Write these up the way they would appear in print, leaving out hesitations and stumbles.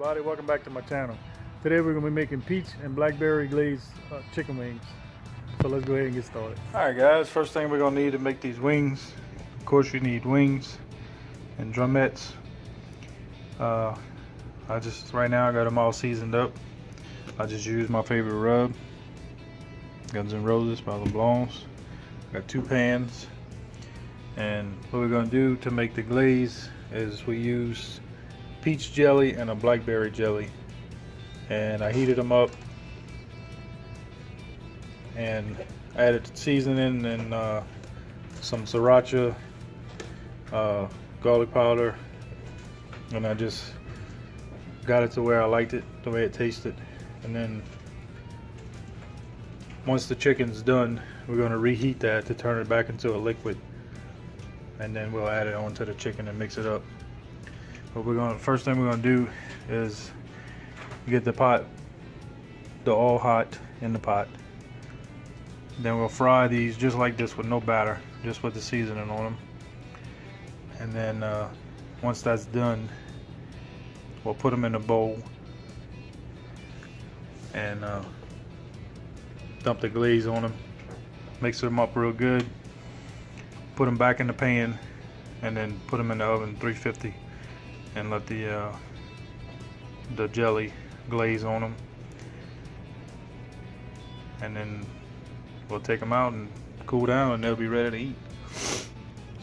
everybody, welcome back to my channel. Today we're going to be making peach and blackberry glazed chicken wings. So let's go ahead and get started. Alright guys, first thing we're going to need to make these wings. Of course you need wings and drumettes. Right now I got them all seasoned up. I just used my favorite rub, Guns N' Roses by LeBlanc's. Got 2 pans, and what we're going to do to make the glaze is we use peach jelly and a blackberry jelly, and I heated them up and added seasoning and some sriracha, garlic powder, and I just got it to where I liked it, the way it tasted. And then once the chicken's done, we're going to reheat that to turn it back into a liquid, and then we'll add it onto the chicken and mix it up. But first thing we're going to do is get the oil hot in the pot. Then we'll fry these just like this with no batter, just with the seasoning on them. And then once that's done, we'll put them in a bowl and dump the glaze on them, mix them up real good, put them back in the pan, and then put them in the oven 350 and let the jelly glaze on them. And then we'll take them out and cool down, and they'll be ready to eat.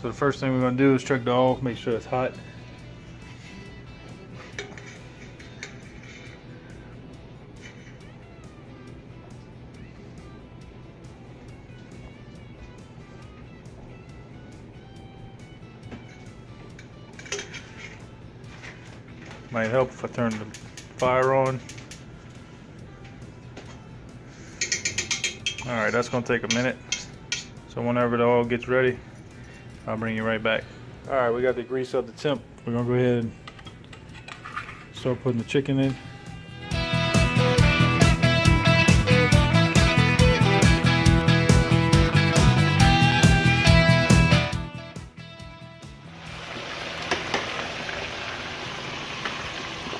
So the first thing we're going to do is check the oil, make sure it's hot. Might help if I turn the fire on. Alright, that's going to take a minute. So whenever the oil gets ready, I'll bring you right back. Alright, we got the grease up the temp. We're going to go ahead and start putting the chicken in.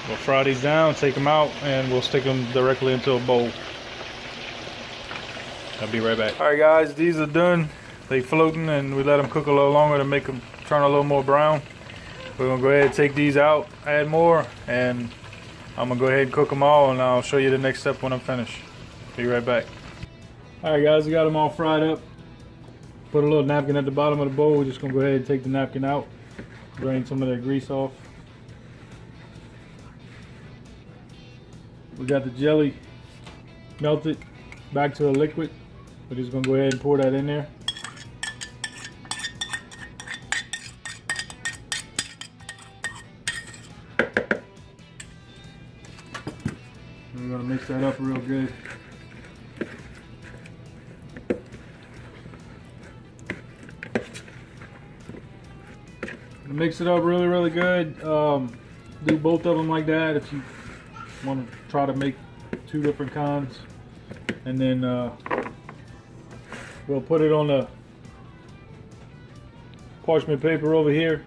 We'll fry these down, take them out, and we'll stick them directly into a bowl. I'll be right back. Alright guys, these are done. They floating, and we let them cook a little longer to make them turn a little more brown. We're going to go ahead and take these out, add more, and I'm going to go ahead and cook them all, and I'll show you the next step when I'm finished. Be right back. Alright guys, we got them all fried up. Put a little napkin at the bottom of the bowl. We're just going to go ahead and take the napkin out, drain some of that grease off. We got the jelly melted back to a liquid. We're just going to go ahead and pour that in there. And we're going to mix that up real good. Mix it up really good. Do both of them like that if you want to try to make 2 different kinds. And then we'll put it on the parchment paper over here.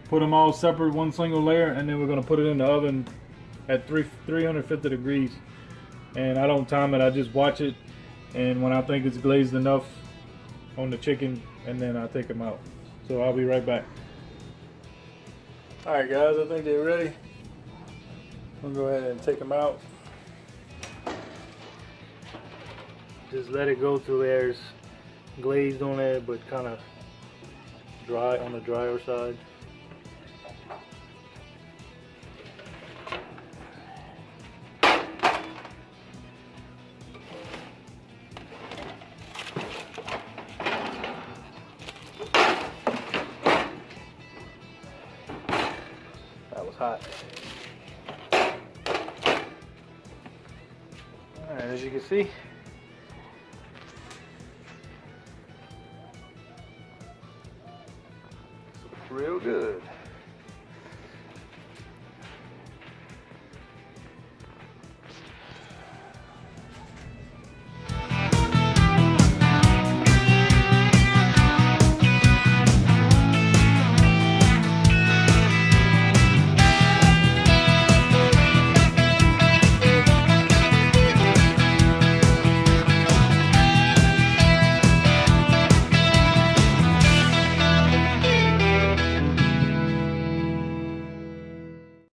Put them all separate, one single layer, and then we're going to put it in the oven at 350 degrees. And I don't time it, I just watch it, and when I think it's glazed enough on the chicken, and then I take them out. So I'll be right back. Alright guys, I think they're ready. I'll go ahead and take them out. Just let it go till there's glazed on it, but kind of dry on the drier side. That was hot. Alright, as you can see, real good.